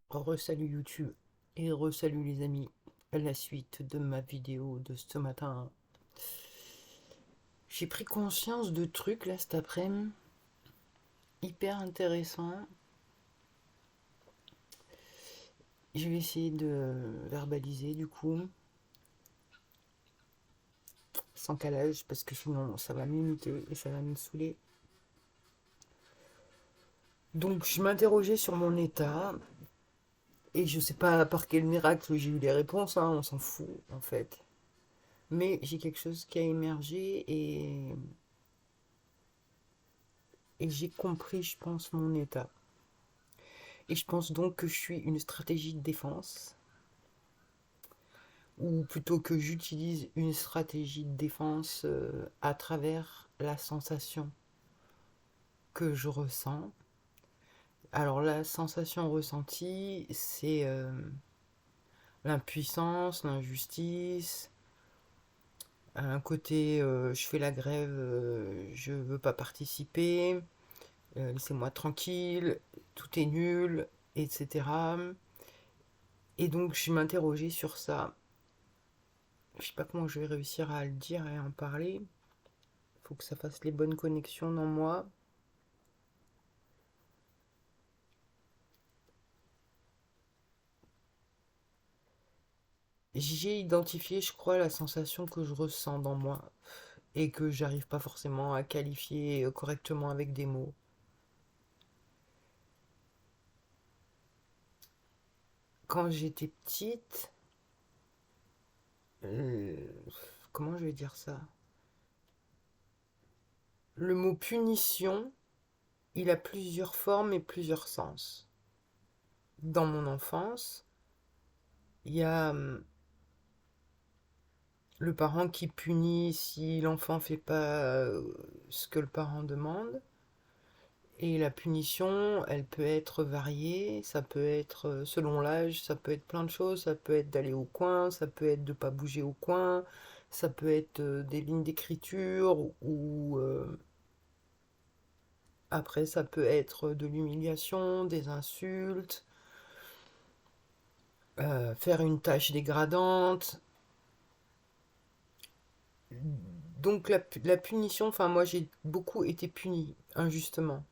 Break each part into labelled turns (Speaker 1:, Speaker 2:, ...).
Speaker 1: Re-salut YouTube et re-salut les amis. La suite de ma vidéo de ce matin. J'ai pris conscience de trucs là cet après-midi, hyper intéressants. Je vais essayer de verbaliser du coup, sans calage, parce que sinon ça va m'imiter et ça va me saouler. Donc je m'interrogeais sur mon état et je sais pas par quel miracle j'ai eu les réponses, hein, on s'en fout en fait. Mais j'ai quelque chose qui a émergé et j'ai compris, je pense, mon état. Et je pense donc que je suis une stratégie de défense, ou plutôt que j'utilise une stratégie de défense à travers la sensation que je ressens. Alors la sensation ressentie, c'est l'impuissance, l'injustice, un côté je fais la grève, je veux pas participer, laissez-moi tranquille, tout est nul, etc. Et donc je m'interrogeais sur ça. Je sais pas comment je vais réussir à le dire et à en parler. Faut que ça fasse les bonnes connexions dans moi. J'ai identifié, je crois, la sensation que je ressens dans moi et que j'arrive pas forcément à qualifier correctement avec des mots. Quand j'étais petite, euh, comment je vais dire ça? Le mot punition, il a plusieurs formes et plusieurs sens. Dans mon enfance, il y a le parent qui punit si l'enfant fait pas ce que le parent demande. Et la punition, elle peut être variée, ça peut être selon l'âge, ça peut être plein de choses, ça peut être d'aller au coin, ça peut être de pas bouger au coin, ça peut être des lignes d'écriture ou après ça peut être de l'humiliation, des insultes, faire une tâche dégradante. Donc la punition, enfin moi j'ai beaucoup été punie injustement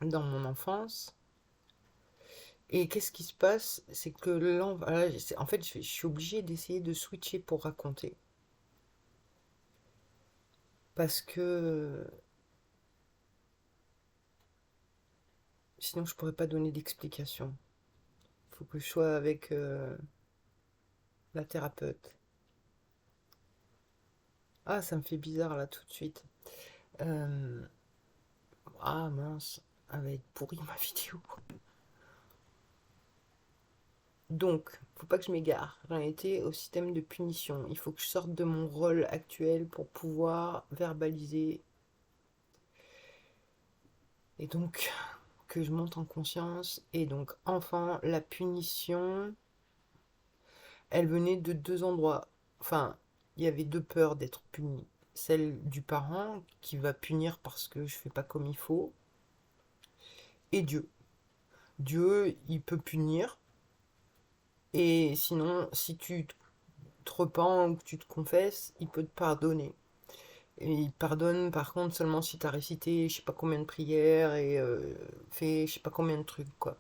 Speaker 1: dans mon enfance. Et qu'est-ce qui se passe? C'est que voilà, en fait, je suis obligée d'essayer de switcher pour raconter. Parce que sinon, je pourrais pas donner d'explication. Il faut que je sois avec la thérapeute. Ah, ça me fait bizarre là tout de suite. Euh, Ah mince, elle va être pourrie ma vidéo. Donc, faut pas que je m'égare. J'en étais au système de punition. Il faut que je sorte de mon rôle actuel pour pouvoir verbaliser. Et donc, que je monte en conscience. Et donc, enfin, la punition, elle venait de deux endroits. Enfin, il y avait deux peurs d'être puni. Celle du parent qui va punir parce que je fais pas comme il faut. Et Dieu. Dieu, il peut punir. Et sinon, si tu te repens ou que tu te confesses, il peut te pardonner. Et il pardonne par contre seulement si tu as récité je sais pas combien de prières et fait je sais pas combien de trucs, quoi.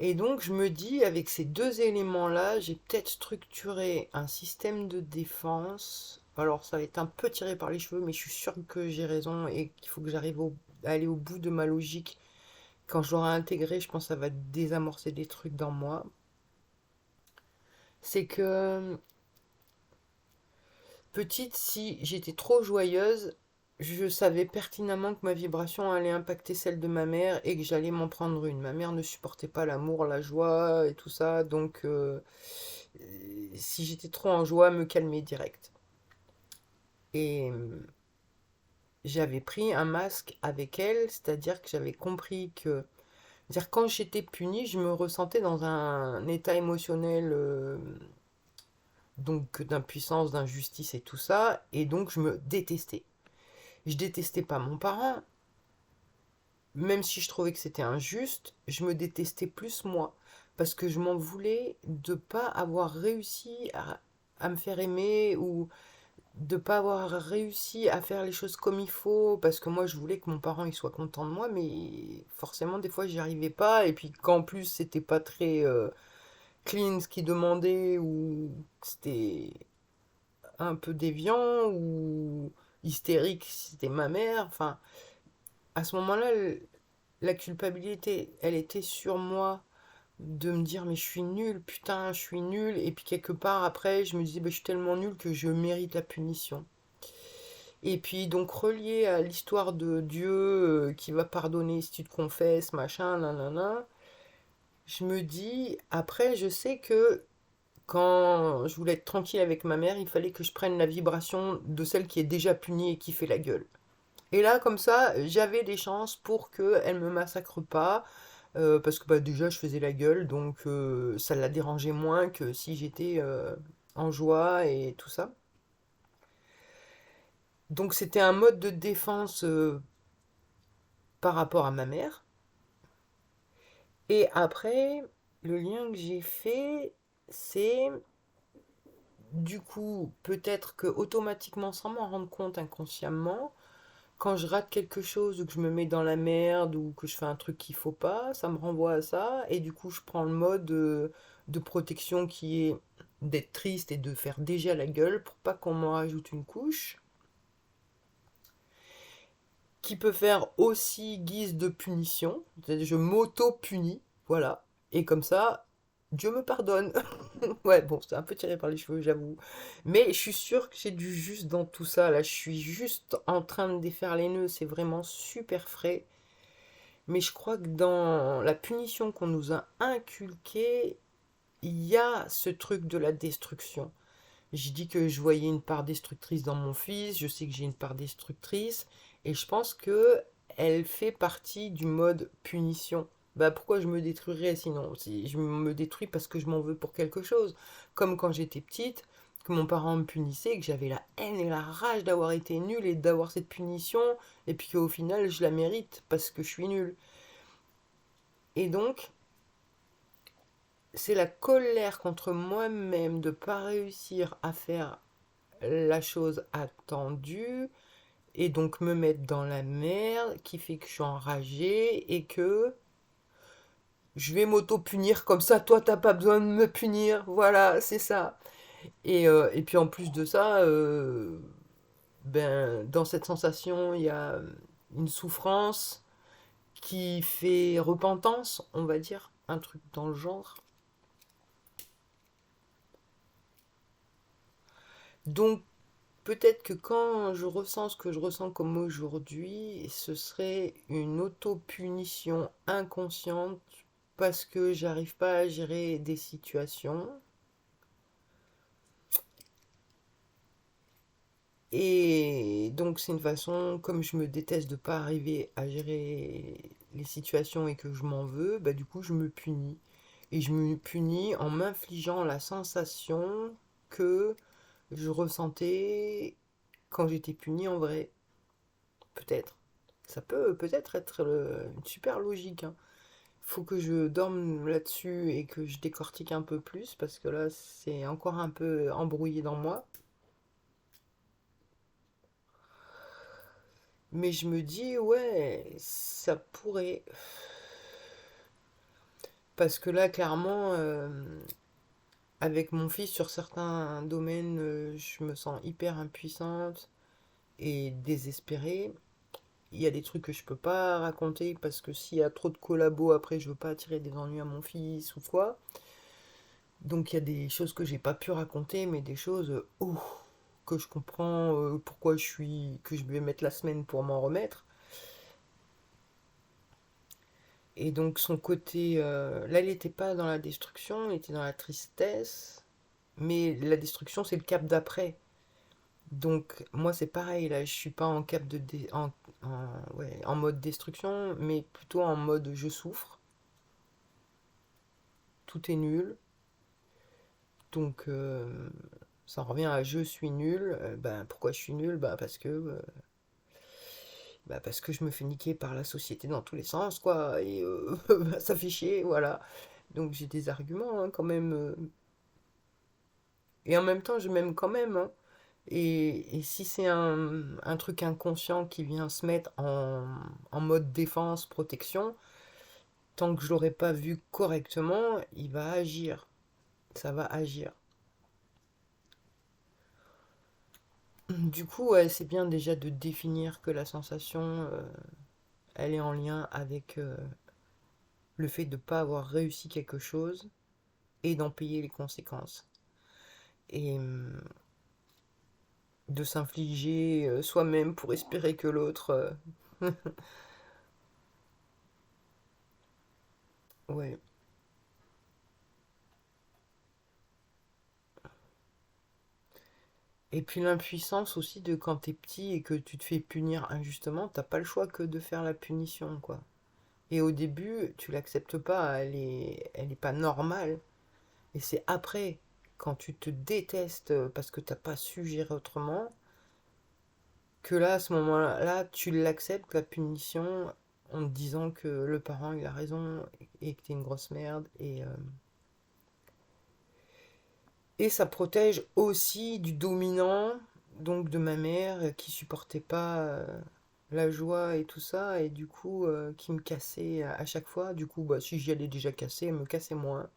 Speaker 1: Et donc je me dis, avec ces deux éléments-là, j'ai peut-être structuré un système de défense. Alors ça va être un peu tiré par les cheveux, mais je suis sûre que j'ai raison et qu'il faut que j'arrive à aller au bout de ma logique. Quand je l'aurai intégré, je pense que ça va désamorcer des trucs dans moi. C'est que petite, si j'étais trop joyeuse, je savais pertinemment que ma vibration allait impacter celle de ma mère et que j'allais m'en prendre une. Ma mère ne supportait pas l'amour, la joie et tout ça, donc si j'étais trop en joie, me calmer direct. Et j'avais pris un masque avec elle, c'est-à-dire que j'avais compris que, c'est-à-dire quand j'étais punie, je me ressentais dans un état émotionnel donc d'impuissance, d'injustice et tout ça, et donc je me détestais. Je détestais pas mon parent, même si je trouvais que c'était injuste, je me détestais plus moi, parce que je m'en voulais de pas avoir réussi à me faire aimer ou de pas avoir réussi à faire les choses comme il faut, parce que moi je voulais que mon parent il soit content de moi, mais forcément des fois j'y arrivais pas, et puis qu'en plus c'était pas très clean ce qu'il demandait, ou que c'était un peu déviant, ou hystérique si c'était ma mère, enfin à ce moment-là la culpabilité elle était sur moi de me dire mais je suis nulle, putain je suis nulle, et puis quelque part après je me disais bah, je suis tellement nulle que je mérite la punition. Et puis donc relié à l'histoire de Dieu qui va pardonner si tu te confesses, machin, nanana, je me dis, après je sais que quand je voulais être tranquille avec ma mère, il fallait que je prenne la vibration de celle qui est déjà punie et qui fait la gueule. Et là, comme ça, j'avais des chances pour qu'elle me massacre pas, parce que bah, déjà je faisais la gueule, donc ça la dérangeait moins que si j'étais en joie et tout ça. Donc c'était un mode de défense par rapport à ma mère. Et après, le lien que j'ai fait, c'est du coup peut-être que automatiquement, sans m'en rendre compte inconsciemment, quand je rate quelque chose ou que je me mets dans la merde ou que je fais un truc qu'il faut pas, ça me renvoie à ça. Et du coup, je prends le mode de protection qui est d'être triste et de faire déjà la gueule pour pas qu'on m'en rajoute une couche, qui peut faire aussi guise de punition. C'est-à-dire, je m'auto-punis, voilà. Et comme ça, Dieu me pardonne. Ouais, bon, c'est un peu tiré par les cheveux, j'avoue. Mais je suis sûre que j'ai du juste dans tout ça. Là, je suis juste en train de défaire les nœuds. C'est vraiment super frais. Mais je crois que dans la punition qu'on nous a inculquée, il y a ce truc de la destruction. J'ai dit que je voyais une part destructrice dans mon fils. Je sais que j'ai une part destructrice. Et je pense que elle fait partie du mode punition. Bah pourquoi je me détruirais sinon? Si je me détruis parce que je m'en veux pour quelque chose. Comme quand j'étais petite, que mon parent me punissait, que j'avais la haine et la rage d'avoir été nulle et d'avoir cette punition, et puis qu'au final je la mérite parce que je suis nulle. Et donc, c'est la colère contre moi-même de ne pas réussir à faire la chose attendue et donc me mettre dans la merde qui fait que je suis enragée et que je vais m'auto-punir comme ça, toi t'as pas besoin de me punir, voilà, c'est ça. Et puis en plus de ça, ben, dans cette sensation, il y a une souffrance qui fait repentance, on va dire, un truc dans le genre. Donc peut-être que quand je ressens ce que je ressens comme aujourd'hui, ce serait une auto-punition inconsciente parce que j'arrive pas à gérer des situations. Et donc c'est une façon, comme je me déteste de pas arriver à gérer les situations et que je m'en veux, bah du coup je me punis. Et je me punis en m'infligeant la sensation que je ressentais quand j'étais punie en vrai. Peut-être. Ça peut peut-être être une super logique, hein. Faut que je dorme là-dessus et que je décortique un peu plus parce que là c'est encore un peu embrouillé dans moi. Mais je me dis, ouais, ça pourrait. Parce que là, clairement, avec mon fils, sur certains domaines, je me sens hyper impuissante et désespérée. Il y a des trucs que je peux pas raconter parce que s'il y a trop de collabos, après, je veux pas attirer des ennuis à mon fils ou quoi. Donc il y a des choses que j'ai pas pu raconter, mais des choses, que je comprends pourquoi que je vais mettre la semaine pour m'en remettre. Et donc son côté, là il n'était pas dans la destruction, il était dans la tristesse, mais la destruction c'est le cap d'après. Donc moi c'est pareil, là je suis pas en cap ouais, en mode destruction, mais plutôt en mode je souffre, tout est nul. Donc ça en revient à je suis nul. Ben, pourquoi je suis nul? Ben, parce que Bah, parce que je me fais niquer par la société dans tous les sens, quoi, et bah, ça fait chier, voilà. Donc j'ai des arguments, hein, quand même. Et en même temps, je m'aime quand même, hein. Et si c'est un truc inconscient qui vient se mettre en mode défense, protection, tant que je l'aurai pas vu correctement, il va agir. Ça va agir. Du coup, ouais, c'est bien déjà de définir que la sensation, elle est en lien avec le fait de ne pas avoir réussi quelque chose et d'en payer les conséquences. Et de s'infliger soi-même pour espérer que l'autre... Ouais. Et puis l'impuissance aussi de quand t'es petit et que tu te fais punir injustement, t'as pas le choix que de faire la punition, quoi. Et au début, tu l'acceptes pas, elle est pas normale. Et c'est après, quand tu te détestes parce que t'as pas su gérer autrement, que là, à ce moment-là, tu l'acceptes, la punition, en te disant que le parent, il a raison et que t'es une grosse merde. Et ça protège aussi du dominant, donc de ma mère, qui supportait pas la joie et tout ça, et du coup, qui me cassait à chaque fois. Du coup, bah, si j'y allais déjà casser, elle me cassait moins.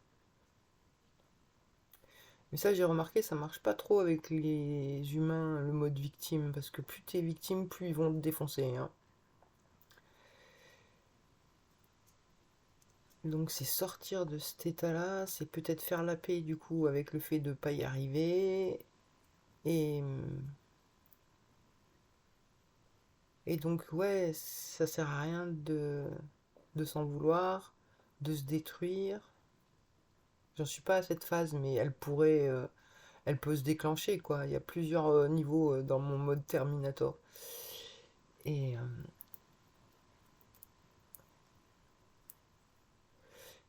Speaker 1: Mais ça, j'ai remarqué, ça marche pas trop avec les humains, le mode victime, parce que plus t'es victime, plus ils vont te défoncer, hein. Donc c'est sortir de cet état-là, c'est peut-être faire la paix du coup avec le fait de pas y arriver, et, et donc ouais, ça sert à rien de s'en vouloir, de se détruire. J'en suis pas à cette phase, mais elle peut se déclencher quoi. Il y a plusieurs niveaux dans mon mode Terminator. Et, euh,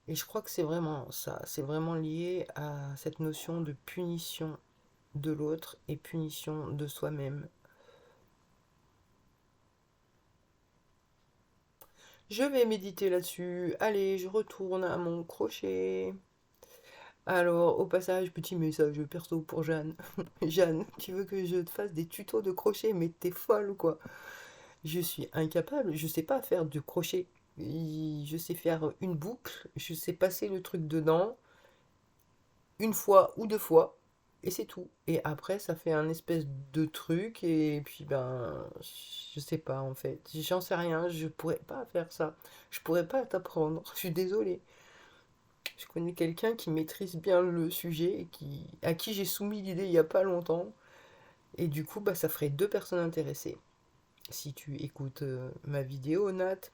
Speaker 1: et je crois que c'est vraiment ça, c'est vraiment lié à cette notion de punition de l'autre et punition de soi-même. Je vais méditer là-dessus. Allez, je retourne à mon crochet. Alors, au passage, petit message perso pour Jeanne. Jeanne, tu veux que je te fasse des tutos de crochet, mais t'es folle ou quoi? Je suis incapable, je sais pas faire de crochet. Je sais faire une boucle, je sais passer le truc dedans une fois ou deux fois, et c'est tout. Et après, ça fait un espèce de truc, et puis ben, je sais pas en fait. J'en sais rien, je pourrais pas faire ça. Je pourrais pas t'apprendre, je suis désolée. Je connais quelqu'un qui maîtrise bien le sujet et à qui j'ai soumis l'idée il y a pas longtemps. Et du coup, bah, ça ferait deux personnes intéressées. Si tu écoutes ma vidéo, Nat,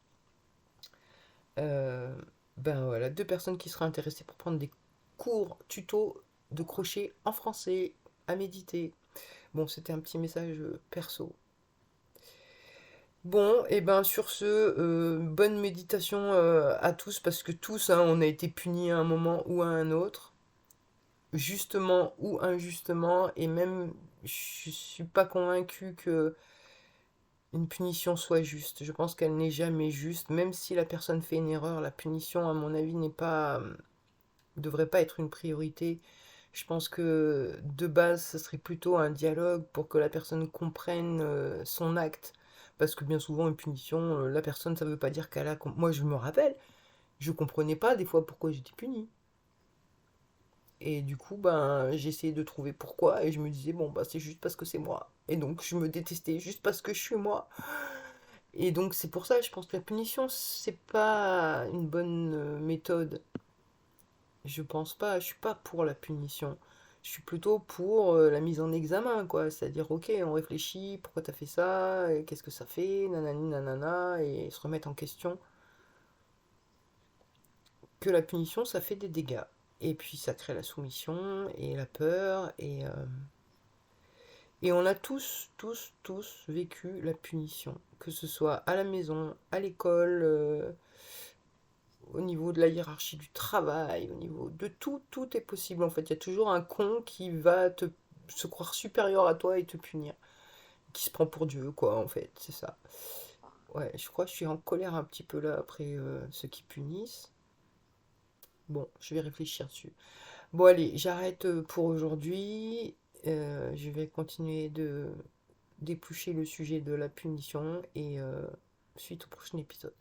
Speaker 1: euh, ben voilà, deux personnes qui seraient intéressées pour prendre des cours tuto de crochet en français à méditer. Bon, c'était un petit message perso. Bon, et ben sur ce, bonne méditation à tous, parce que tous, hein, on a été punis à un moment ou à un autre, justement ou injustement, et même je suis pas convaincue que une punition soit juste. Je pense qu'elle n'est jamais juste, même si la personne fait une erreur, la punition, à mon avis, n'est pas, devrait pas être une priorité. Je pense que de base, ce serait plutôt un dialogue pour que la personne comprenne son acte. Parce que bien souvent, une punition, la personne, ça veut pas dire qu'elle a... Moi, je me rappelle, je comprenais pas des fois pourquoi j'étais punie. Et du coup, ben, j'essayais de trouver pourquoi, et je me disais, bon, bah, c'est juste parce que c'est moi. Et donc, je me détestais juste parce que je suis moi. Et donc, c'est pour ça, je pense que la punition, c'est pas une bonne méthode. Je pense pas, je suis pas pour la punition. Je suis plutôt pour la mise en examen, quoi. C'est-à-dire, ok, on réfléchit, pourquoi t'as fait ça, et qu'est-ce que ça fait, nanani, nanana, et se remettre en question. Que la punition, ça fait des dégâts. Et puis, ça crée la soumission et la peur, et on a tous vécu la punition. Que ce soit à la maison, à l'école, au niveau de la hiérarchie du travail, au niveau de tout, tout est possible en fait. Il y a toujours un con qui va se croire supérieur à toi et te punir. Qui se prend pour Dieu, quoi, en fait, c'est ça. Ouais, je crois que je suis en colère un petit peu là après ceux qui punissent. Bon, je vais réfléchir dessus. Bon, allez, j'arrête pour aujourd'hui. Je vais continuer de d'éplucher le sujet de la punition et suite au prochain épisode.